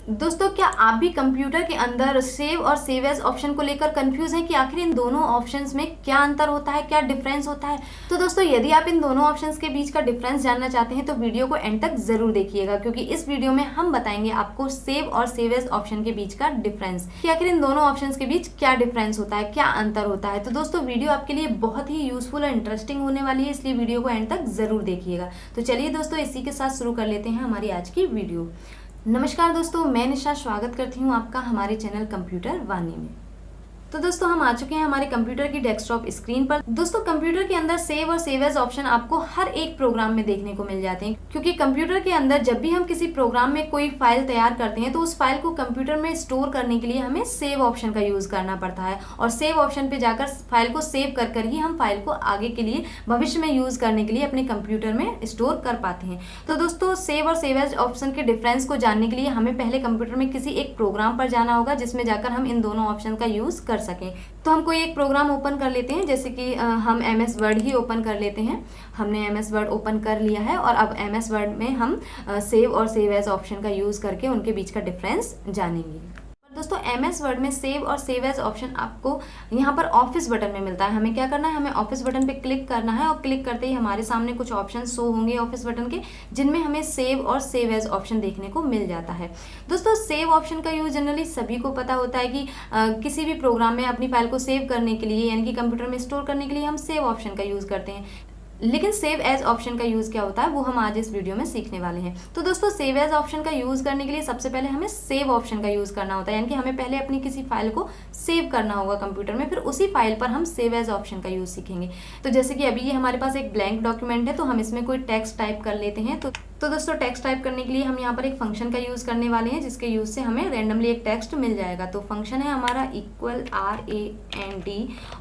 दोस्तों, क्या आप भी कंप्यूटर के अंदर सेव और सेव एज ऑप्शन को लेकर कंफ्यूज हैं कि आखिर इन दोनों ऑप्शंस में क्या अंतर होता है, क्या डिफरेंस होता है? तो दोस्तों, यदि आप इन दोनों ऑप्शंस के बीच का डिफरेंस जानना चाहते हैं तो वीडियो को एंड तक जरूर देखिएगा, क्योंकि इस वीडियो में हम बताएंगे आपको सेव और सेव एज ऑप्शन के बीच का डिफरेंस, कि आखिर इन दोनों ऑप्शंस के बीच क्या डिफरेंस होता है, क्या अंतर होता है। तो दोस्तों, वीडियो आपके लिए बहुत ही यूजफुल और इंटरेस्टिंग होने वाली है, इसलिए वीडियो को एंड तक जरूर देखिएगा। तो चलिए दोस्तों, इसी के साथ शुरू कर लेते हैं हमारी आज की वीडियो। नमस्कार दोस्तों, मैं निशा स्वागत करती हूँ आपका हमारे चैनल कंप्यूटर वाणी में। तो दोस्तों, हम आ चुके हैं हमारे कंप्यूटर की डेस्कटॉप स्क्रीन पर। दोस्तों, कंप्यूटर के अंदर सेव और सेव एज ऑप्शन आपको हर एक प्रोग्राम में देखने को मिल जाते हैं, क्योंकि कंप्यूटर के अंदर जब भी हम किसी प्रोग्राम में कोई फाइल तैयार करते हैं तो उस फाइल को कंप्यूटर में स्टोर करने के लिए हमें सेव ऑप्शन का यूज करना पड़ता है, और सेव ऑप्शन पे जाकर फाइल को सेव कर कर ही हम फाइल को आगे के लिए भविष्य में यूज करने के लिए अपने कंप्यूटर में स्टोर कर पाते हैं। तो दोस्तों, सेव और सेव एज ऑप्शन के डिफरेंस को जानने के लिए हमें पहले कंप्यूटर में किसी एक प्रोग्राम पर जाना होगा, जिसमें जाकर हम इन दोनों ऑप्शन का यूज कर सकें। तो हम कोई एक प्रोग्राम ओपन कर लेते हैं, जैसे कि हम MS वर्ड ही ओपन कर लेते हैं। हमने MS वर्ड ओपन कर लिया है और अब MS वर्ड में हम सेव और सेव एज ऑप्शन का यूज करके उनके बीच का डिफरेंस जानेंगे। दोस्तों, MS वर्ड में सेव और सेव एज ऑप्शन आपको यहाँ पर ऑफिस बटन में मिलता है। हमें क्या करना है, हमें ऑफिस बटन पे क्लिक करना है, और क्लिक करते ही हमारे सामने कुछ ऑप्शन शो होंगे ऑफिस बटन के, जिनमें हमें सेव और सेव एज ऑप्शन देखने को मिल जाता है। दोस्तों, सेव ऑप्शन का यूज जनरली सभी को पता होता है कि किसी भी प्रोग्राम में अपनी फाइल को सेव करने के लिए, यानी कि कंप्यूटर में स्टोर करने के लिए हम सेव ऑप्शन का यूज करते हैं। लेकिन सेव एज ऑप्शन का यूज क्या होता है वो हम आज इस वीडियो में सीखने वाले हैं। तो दोस्तों, सेव एज ऑप्शन का यूज करने के लिए सबसे पहले हमें सेव ऑप्शन का यूज करना होता है, यानी कि हमें पहले अपनी किसी फाइल को सेव करना होगा कंप्यूटर में, फिर उसी फाइल पर हम सेव एज ऑप्शन का यूज सीखेंगे। तो जैसे कि अभी ये हमारे पास एक ब्लैंक डॉक्यूमेंट है, तो हम इसमें कोई टेक्स्ट टाइप कर लेते हैं। तो दोस्तों, टेक्स्ट टाइप करने के लिए हम यहाँ पर एक फंक्शन का यूज करने वाले हैं, जिसके यूज से हमें रैंडमली एक टेक्स्ट मिल जाएगा। तो फंक्शन है हमारा इक्वल RAND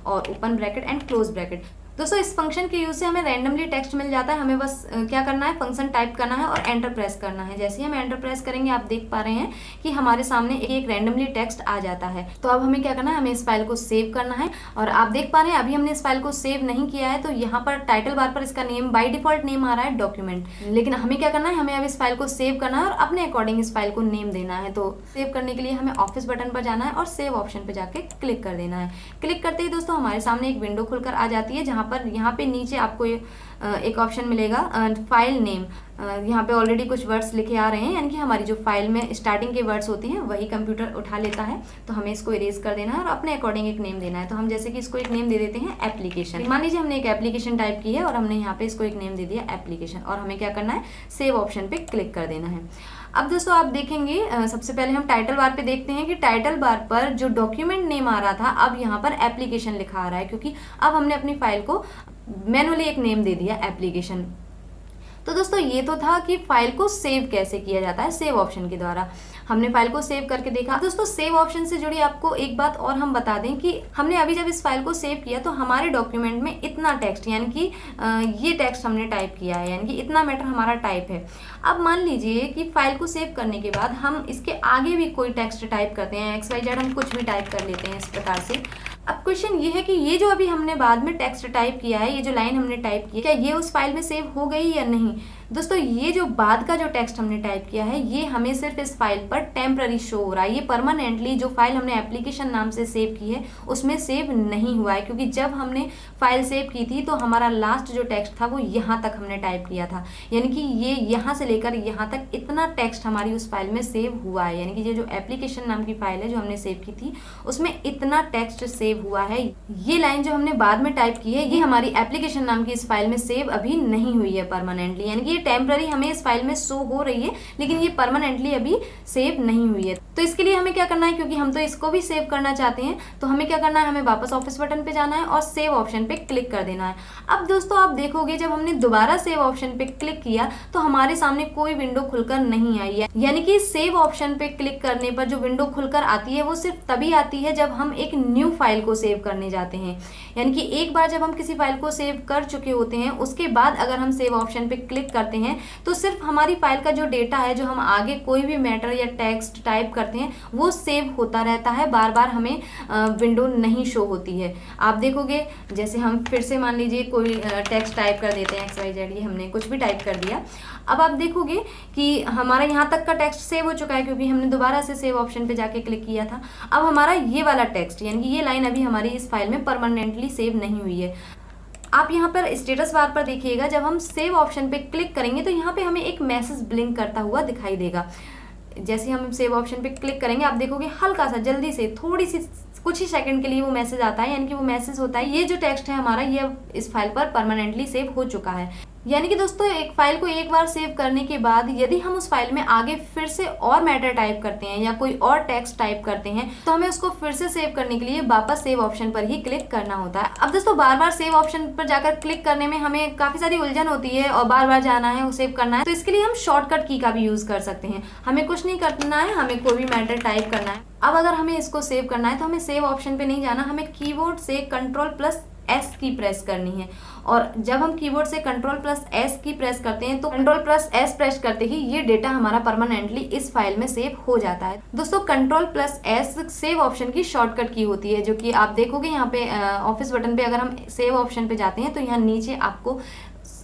और open bracket and close bracket. दोस्तों, इस फंक्शन के यूज से हमें रैंडमली टेक्स्ट मिल जाता है। हमें बस क्या करना है, फंक्शन टाइप करना है और एंटर प्रेस करना है। जैसे ही हम एंटर प्रेस करेंगे, आप देख पा रहे हैं कि हमारे सामने एक रैंडमली टेक्स्ट आ जाता है। तो अब हमें क्या करना है, हमें इस फाइल को सेव करना है। और आप देख पा रहे हैं अभी हमने इस फाइल को सेव नहीं किया है, तो यहाँ पर टाइटल बार पर इसका नेम बाय डिफॉल्ट नेम आ रहा है डॉक्यूमेंट। लेकिन हमें क्या करना है, हमें अब इस फाइल को सेव करना है और अपने अकॉर्डिंग इस फाइल को नेम देना है। तो सेव करने के लिए हमें ऑफिस बटन पर जाना है और सेव ऑप्शन पर जाके क्लिक कर देना है। क्लिक करते ही दोस्तों हमारे सामने एक विंडो खुलकर आ जाती है, जहाँ पर यहाँ पे नीचे आपको एक ऑप्शन मिलेगा फाइल नेम। यहाँ पे ऑलरेडी कुछ वर्ड्स लिखे आ रहे हैं, यानी कि हमारी जो फाइल में स्टार्टिंग के वर्ड्स होते हैं वही कंप्यूटर उठा लेता है। तो हमें इसको इरेज कर देना है और अपने अकॉर्डिंग एक नेम देना है। तो हम जैसे कि इसको एक नेम दे देते हैं एप्लीकेशन। मान लीजिए हमने एक एप्लीकेशन टाइप की है और हमने यहाँ पे इसको एक नेम दे दिया एप्लीकेशन, और हमें क्या करना है, सेव ऑप्शन पे क्लिक कर देना है। अब दोस्तों, आप देखेंगे सबसे पहले हम टाइटल बार पे देखते हैं कि टाइटल बार पर जो डॉक्यूमेंट नेम आ रहा था, अब यहाँ पर एप्लीकेशन लिखा आ रहा है, क्योंकि अब हमने अपनी फाइल को मैनुअली एक नेम दे दिया एप्लीकेशन। तो दोस्तों, ये तो था कि फाइल को सेव कैसे किया जाता है सेव ऑप्शन के द्वारा। हमने फाइल को सेव करके देखा। दोस्तों, सेव ऑप्शन से जुड़ी आपको एक बात और हम बता दें कि हमने अभी जब इस फाइल को सेव किया तो हमारे डॉक्यूमेंट में इतना टेक्स्ट, यानी कि ये टेक्स्ट हमने टाइप किया है, यानी कि इतना मैटर हमारा टाइप है। अब मान लीजिए कि फाइल को सेव करने के बाद हम इसके आगे भी कोई टेक्स्ट टाइप करते हैं, XYZ हम कुछ भी टाइप कर लेते हैं इस प्रकार से। अब क्वेश्चन ये है कि ये जो अभी हमने बाद में टेक्स्ट टाइप किया है, ये जो लाइन हमने टाइप की है, क्या ये उस फाइल में सेव हो गई या नहीं? दोस्तों, ये जो बाद का जो टेक्स्ट हमने टाइप किया है, ये हमें सिर्फ इस फाइल पर टेम्पररी शो हो रहा है। ये परमानेंटली जो फाइल हमने एप्लीकेशन नाम से सेव की है उसमें सेव नहीं हुआ है, क्योंकि जब हमने फाइल सेव की थी तो हमारा लास्ट जो टेक्स्ट था वो यहाँ तक हमने टाइप किया था, यानी कि ये यहाँ से लेकर यहाँ तक इतना टेक्स्ट हमारी उस फाइल में सेव हुआ है। यानी कि ये जो एप्लीकेशन नाम की फाइल है जो हमने सेव की थी उसमें इतना टेक्स्ट सेव हुआ है। ये लाइन जो हमने बाद में टाइप की है, ये हमारी एप्लीकेशन नाम की इस फाइल में सेव अभी नहीं हुई है परमानेंटली, यानी कि टेम्पररी हमें इस फाइल में शो हो रही है, लेकिन ये परमानेंटली अभी सेव नहीं हुई है। तो इसके लिए हमें क्या करना है, क्योंकि हम तो इसको भी सेव करना चाहते हैं, तो हमें क्या करना है, हमें वापस ऑफिस बटन पे जाना है और सेव ऑप्शन पे क्लिक कर देना है। अब दोस्तों, आप देखोगे जब हमने दोबारा सेव ऑप्शन पे क्लिक किया तो हमारे सामने कोई विंडो खुलकर नहीं आई है। यानी कि सेव ऑप्शन पे क्लिक करने पर जो विंडो खुलकर आती है वो सिर्फ तभी आती है जब हम एक न्यू फाइल को सेव करने जाते हैं। यानी कि एक बार जब हम किसी फाइल को सेव कर चुके होते हैं, उसके बाद अगर हम सेव ऑप्शन पे क्लिक करते करते हैं तो सिर्फ हमारी फाइल का जो डेटा है, जो हम आगे कोई भी मैटर या टेक्स्ट टाइप करते हैं वो सेव होता रहता है, बार बार हमें विंडो नहीं शो होती है। आप देखोगे जैसे हम फिर से मान लीजिए कोई टेक्स्ट टाइप कर देते हैं XYZ, ये हमने कुछ भी टाइप कर दिया। अब आप देखोगे कि हमारा यहाँ तक का टेक्स्ट सेव हो चुका है क्योंकि हमने दोबारा से सेव ऑप्शन पे जाके क्लिक किया था। अब हमारा ये वाला टेक्स्ट यानी कि ये लाइन अभी हमारी इस फाइल में परमानेंटली सेव नहीं हुई है। आप यहाँ पर स्टेटस बार पर देखिएगा, जब हम सेव ऑप्शन पे क्लिक करेंगे तो यहाँ पे हमें एक मैसेज ब्लिंक करता हुआ दिखाई देगा। जैसे हम सेव ऑप्शन पे क्लिक करेंगे आप देखोगे हल्का सा जल्दी से थोड़ी सी कुछ ही सेकंड के लिए वो मैसेज आता है, यानी कि वो मैसेज होता है ये जो टेक्स्ट है हमारा ये इस फाइल पर परमानेंटली सेव हो चुका है। यानी कि दोस्तों एक फाइल को एक बार सेव करने के बाद यदि हम उस फाइल में आगे फिर से और मैटर टाइप करते हैं या कोई और टेक्स्ट टाइप करते हैं तो हमें उसको फिर से सेव करने के लिए वापस सेव ऑप्शन पर ही क्लिक करना होता है। अब दोस्तों बार बार सेव ऑप्शन पर जाकर क्लिक करने में हमें काफी सारी उलझन होती है और बार बार जाना है, सेव करना है, तो इसके लिए हम शॉर्टकट की का भी यूज कर सकते हैं। हमें कुछ नहीं करना है, हमें कोई भी मैटर टाइप करना है। अब अगर हमें इसको सेव करना है तो हमें सेव ऑप्शन पे नहीं जाना, हमें कीबोर्ड से Ctrl+S की प्रेस करनी है। और जब हम कीबोर्ड से Ctrl+S की प्रेस करते हैं तो Ctrl+S प्रेस करते ही ये डेटा हमारा परमानेंटली इस फाइल में सेव हो जाता है। दोस्तों Ctrl+S सेव ऑप्शन की शॉर्टकट की होती है, जो कि आप देखोगे यहाँ पे ऑफिस बटन पे अगर हम सेव ऑप्शन पे जाते हैं तो यहाँ नीचे आपको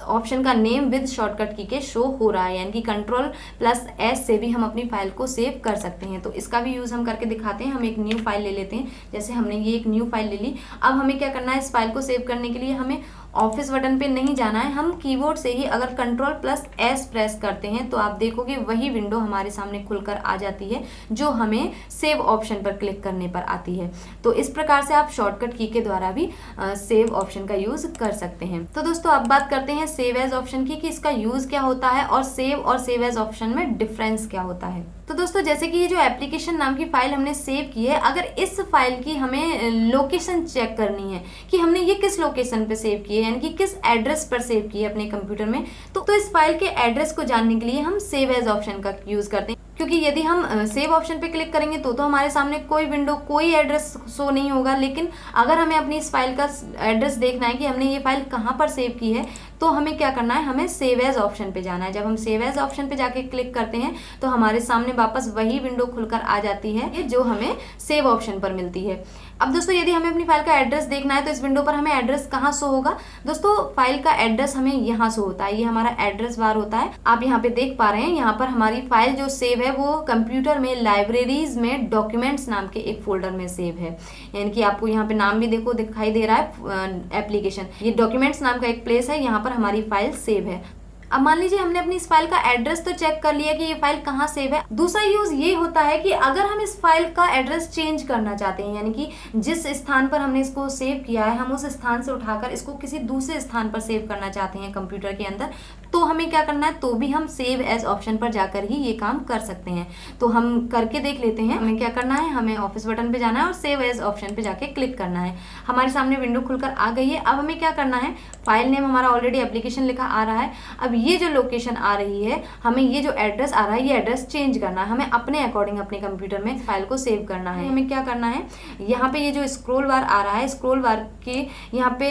ऑप्शन का नेम विद शॉर्टकट की के शो हो रहा है, यानी कि Ctrl+S से भी हम अपनी फाइल को सेव कर सकते हैं। तो इसका भी यूज़ हम करके दिखाते हैं। हम एक न्यू फाइल ले लेते हैं, जैसे हमने ये एक न्यू फाइल ले ली। अब हमें क्या करना है, इस फाइल को सेव करने के लिए हमें ऑफिस बटन पे नहीं जाना है, हम कीबोर्ड से ही अगर Ctrl+S प्रेस करते हैं तो आप देखोगे वही विंडो हमारे सामने खुलकर आ जाती है जो हमें सेव ऑप्शन पर क्लिक करने पर आती है। तो इस प्रकार से आप शॉर्टकट की के द्वारा भी सेव ऑप्शन का यूज कर सकते हैं। तो दोस्तों अब बात करते हैं सेव एज ऑप्शन की कि इसका यूज क्या होता है और सेव एज ऑप्शन में डिफरेंस क्या होता है। तो दोस्तों जैसे कि ये जो एप्लीकेशन नाम की फाइल हमने सेव की है, अगर इस फाइल की हमें लोकेशन चेक करनी है कि हमने ये किस लोकेशन पे सेव की है, यानी कि किस एड्रेस पर सेव की है अपने कंप्यूटर में, तो इस फाइल के एड्रेस को जानने के लिए हम सेव एज ऑप्शन का यूज करते हैं। क्योंकि यदि हम सेव ऑप्शन पे क्लिक करेंगे तो हमारे सामने कोई विंडो कोई एड्रेस शो नहीं होगा, लेकिन अगर हमें अपनी इस फाइल का एड्रेस देखना है कि हमने ये फाइल कहाँ पर सेव की है तो हमें क्या करना है, हमें सेव एज ऑप्शन पे जाना है। जब हम सेव एज ऑप्शन पे जाके क्लिक करते हैं तो हमारे सामने वापस वही विंडो खुलकर आ जाती है जो हमें सेव ऑप्शन पर मिलती है। अब दोस्तों यदि हमें अपनी फाइल का एड्रेस देखना है तो इस विंडो पर हमें एड्रेस कहाँ शो होगा, दोस्तों फाइल का एड्रेस हमें यहाँ शो होता है, ये हमारा एड्रेस बार होता है। आप यहाँ पे देख पा रहे हैं, यहाँ पर हमारी फाइल जो सेव है वो कंप्यूटर में लाइब्रेरीज में डॉक्यूमेंट्स नाम के एक फोल्डर में सेव है। यानी कि आपको यहाँ पे नाम भी देखो दिखाई दे रहा है एप्लीकेशन, ये डॉक्यूमेंट्स नाम का एक प्लेस है, यहाँ पर हमारी फाइल सेव है। अब मान लीजिए हमने अपनी इस फाइल का एड्रेस तो चेक कर लिया कि ये फाइल कहाँ सेव है। दूसरा यूज ये होता है कि अगर हम इस फाइल का एड्रेस चेंज करना चाहते हैं, यानी कि जिस स्थान पर हमने इसको सेव किया है हम उस स्थान से उठाकर इसको किसी दूसरे स्थान पर सेव करना चाहते हैं कंप्यूटर के अंदर, तो हमें क्या करना है, तो भी हम सेव एज ऑप्शन पर जाकर ही ये काम कर सकते हैं। तो हम करके देख लेते हैं। हमें क्या करना है, हमें ऑफिस बटन पे जाना है और सेव एज ऑप्शन पे जाके क्लिक करना है। हमारे सामने विंडो खुलकर आ गई है। अब हमें क्या करना है, फाइल नेम हमारा ऑलरेडी एप्लीकेशन लिखा आ रहा है। अब ये जो लोकेशन आ रही है, हमें ये जो एड्रेस आ रहा है ये एड्रेस चेंज करना है, हमें अपने अकॉर्डिंग अपने कंप्यूटर में फाइल को सेव करना है। हमें क्या करना है, यहाँ पे ये जो स्क्रॉल बार आ रहा है, स्क्रॉल बार के यहाँ पे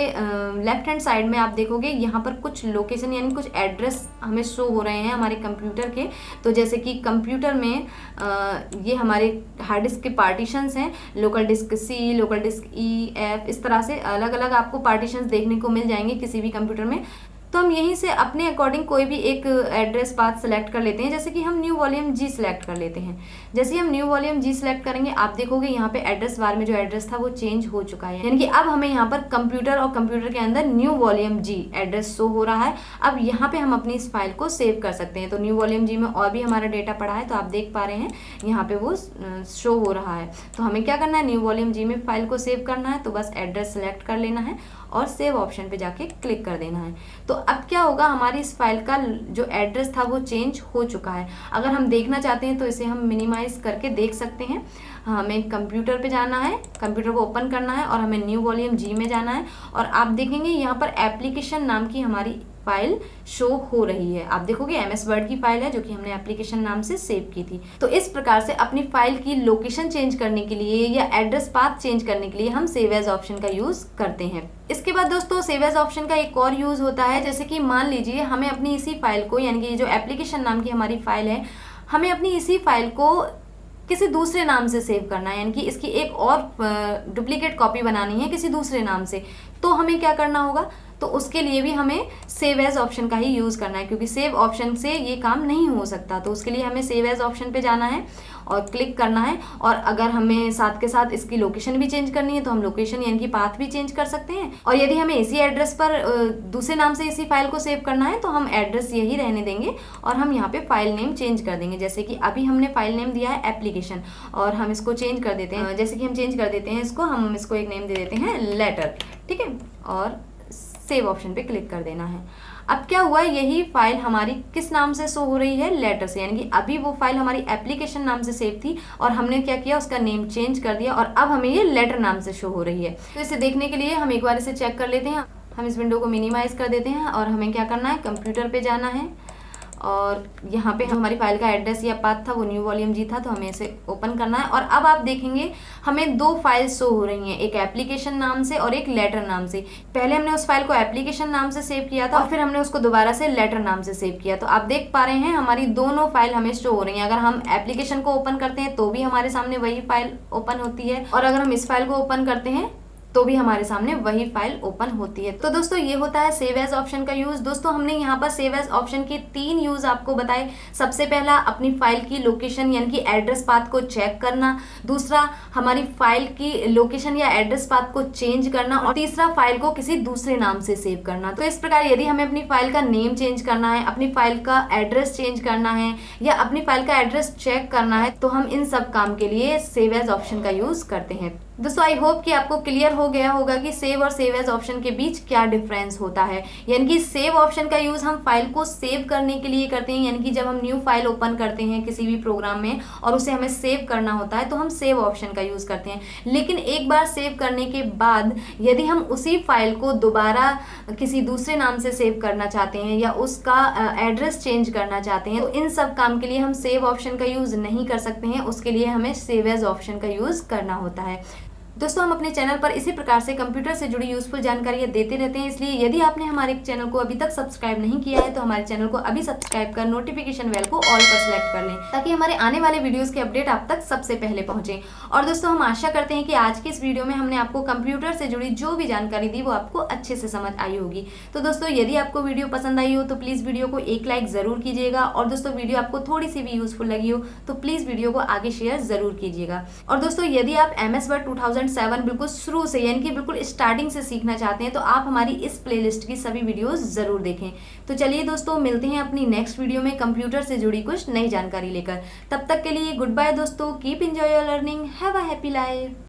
लेफ्ट हैंड साइड में आप देखोगे यहाँ पर कुछ लोकेशन यानी कुछ एड्रेस हमें शो हो रहे हैं हमारे कंप्यूटर के। तो जैसे कि कंप्यूटर में ये हमारे हार्ड डिस्क के पार्टीशंस हैं, local disk C, local disk E, F, इस तरह से अलग अलग आपको पार्टीशंस देखने को मिल जाएंगे किसी भी कंप्यूटर में। तो हम यहीं से अपने अकॉर्डिंग कोई भी एक एड्रेस पाथ सेलेक्ट कर लेते हैं। जैसे कि हम न्यू वॉल्यूम जी सेलेक्ट कर लेते हैं। जैसे ही हम न्यू वॉल्यूम जी सेलेक्ट करेंगे आप देखोगे यहाँ पे एड्रेस बार में जो एड्रेस था वो चेंज हो चुका है, यानी कि अब हमें यहाँ पर कंप्यूटर और कंप्यूटर के अंदर न्यू वॉल्यूम जी एड्रेस शो हो रहा है। अब यहाँ पे हम अपनी इस फाइल को सेव कर सकते हैं। तो न्यू वॉल्यूम जी में और भी हमारा डेटा पड़ा है, तो आप देख पा रहे हैं यहाँ पे वो शो हो रहा है। तो हमें क्या करना है, न्यू वॉल्यूम जी में फाइल को सेव करना है, तो बस एड्रेस सेलेक्ट कर लेना है और सेव ऑप्शन पे जाके क्लिक कर देना है। तो अब क्या होगा, हमारी इस फाइल का जो एड्रेस था वो चेंज हो चुका है। अगर हम देखना चाहते हैं तो इसे हम मिनिमाइज करके देख सकते हैं। हमें कंप्यूटर पे जाना है, कंप्यूटर को ओपन करना है और हमें न्यू वॉल्यूम जी में जाना है और आप देखेंगे यहाँ पर एप्लीकेशन नाम की हमारी फाइल शो हो रही है। आप देखोगे MS वर्ड की फाइल है जो कि हमने एप्लीकेशन नाम से सेव की थी। तो इस प्रकार से अपनी फाइल की लोकेशन चेंज करने के लिए या एड्रेस पाथ चेंज करने के लिए हम सेव एज ऑप्शन का यूज करते हैं। इसके बाद दोस्तों सेव एज ऑप्शन का एक और यूज होता है, जैसे कि मान लीजिए हमें अपनी इसी फाइल को, यानी कि जो एप्लीकेशन नाम की हमारी फाइल है, हमें अपनी इसी फाइल को किसी दूसरे नाम से सेव करना है, यानी कि इसकी एक और डुप्लीकेट कॉपी बनानी है किसी दूसरे नाम से। तो हमें क्या करना होगा, तो उसके लिए भी हमें सेव एज ऑप्शन का ही यूज़ करना है, क्योंकि सेव ऑप्शन से ये काम नहीं हो सकता। तो उसके लिए हमें सेव एज ऑप्शन पे जाना है और क्लिक करना है। और अगर हमें साथ के साथ इसकी लोकेशन भी चेंज करनी है तो हम लोकेशन यानी कि पाथ भी चेंज कर सकते हैं। और यदि हमें इसी एड्रेस पर दूसरे नाम से इसी फाइल को सेव करना है तो हम एड्रेस यही रहने देंगे और हम यहाँ पे फाइल नेम चेंज कर देंगे। जैसे कि अभी हमने फाइल नेम दिया है एप्लीकेशन, और हम इसको चेंज कर देते हैं। जैसे कि हम चेंज कर देते हैं इसको, हम इसको एक नेम दे देते हैं लेटर, ठीक है, और सेव ऑप्शन पे क्लिक कर देना है। अब क्या हुआ, यही फाइल हमारी किस नाम से शो हो रही है, लेटर से, यानी कि अभी वो फाइल हमारी एप्लीकेशन नाम से सेव थी और हमने क्या किया, उसका नेम चेंज कर दिया और अब हमें ये लेटर नाम से शो हो रही है। तो इसे देखने के लिए हम एक बार इसे चेक कर लेते हैं। हम इस विंडो को मिनिमाइज कर देते हैं और हमें क्या करना है, कंप्यूटर पे जाना है और यहाँ पे जो हमारी फाइल का एड्रेस या पाथ था वो न्यू वॉल्यूम जी था, तो हमें इसे ओपन करना है। और अब आप देखेंगे हमें दो फाइल्स शो हो रही हैं, एक एप्लीकेशन नाम से और एक लेटर नाम से। पहले हमने उस फाइल को एप्लीकेशन नाम से सेव किया था और फिर हमने उसको दोबारा से लेटर नाम से सेव किया। तो आप देख पा रहे हैं हमारी दोनों फाइल हमें शो हो रही हैं। अगर हम एप्लीकेशन को ओपन करते हैं तो भी हमारे सामने वही फाइल ओपन होती है, और अगर हम इस फाइल को ओपन करते हैं तो भी हमारे सामने वही फाइल ओपन होती है। तो दोस्तों ये होता है सेव एज ऑप्शन का यूज। दोस्तों हमने यहाँ पर सेव एज ऑप्शन के 3 यूज आपको बताए। सबसे पहला अपनी फाइल की लोकेशन यानी कि एड्रेस पाथ को चेक करना, दूसरा हमारी फाइल की लोकेशन या एड्रेस पाथ को चेंज करना, और तीसरा फाइल को किसी दूसरे नाम से सेव करना। तो इस प्रकार यदि हमें अपनी फाइल का नेम चेंज करना है, अपनी फाइल का एड्रेस चेंज करना है या अपनी फाइल का एड्रेस चेक करना है तो हम इन सब काम के लिए सेव एज ऑप्शन का यूज करते हैं। दोस्तों आई होप कि आपको क्लियर हो गया होगा कि सेव और सेव एज ऑप्शन के बीच क्या डिफरेंस होता है। यानी कि सेव ऑप्शन का यूज हम फाइल को सेव करने के लिए करते हैं, यानी कि जब हम न्यू फाइल ओपन करते हैं किसी भी प्रोग्राम में और उसे हमें सेव करना होता है तो हम सेव ऑप्शन का यूज करते हैं। लेकिन एक बार सेव करने के बाद यदि हम उसी फाइल को दोबारा किसी दूसरे नाम से सेव करना चाहते हैं या उसका एड्रेस चेंज करना चाहते हैं तो इन सब काम के लिए हम सेव ऑप्शन का यूज नहीं कर सकते हैं। उसके लिए हमें सेव एज ऑप्शन का यूज करना होता है। दोस्तों हम अपने चैनल पर इसी प्रकार से कंप्यूटर से जुड़ी यूजफुल जानकारियाँ देते रहते हैं, इसलिए यदि आपने हमारे चैनल को अभी तक सब्सक्राइब नहीं किया है तो हमारे चैनल को अभी सब्सक्राइब कर नोटिफिकेशन बेल को ऑल पर सेलेक्ट कर लें ताकि हमारे आने वाले वीडियोस के अपडेट आप तक सबसे पहले पहुंचे। और दोस्तों हम आशा करते हैं कि आज की इस वीडियो में हमने आपको कंप्यूटर से जुड़ी जो भी जानकारी दी वो आपको अच्छे से समझ आई होगी। तो दोस्तों यदि आपको वीडियो पसंद आई हो तो प्लीज़ वीडियो को एक लाइक ज़रूर कीजिएगा, और दोस्तों वीडियो आपको थोड़ी सी भी यूजफुल लगी हो तो प्लीज़ वीडियो को आगे शेयर ज़रूर कीजिएगा। और दोस्तों यदि आप MS वर्ड 2007 बिल्कुल शुरू से यानी कि बिल्कुल स्टार्टिंग से सीखना चाहते हैं तो आप हमारी इस प्लेलिस्ट की सभी वीडियोस जरूर देखें। तो चलिए दोस्तों मिलते हैं अपनी नेक्स्ट वीडियो में कंप्यूटर से जुड़ी कुछ नई जानकारी लेकर। तब तक के लिए गुड बाय दोस्तों, keep enjoy your learning, have a happy life.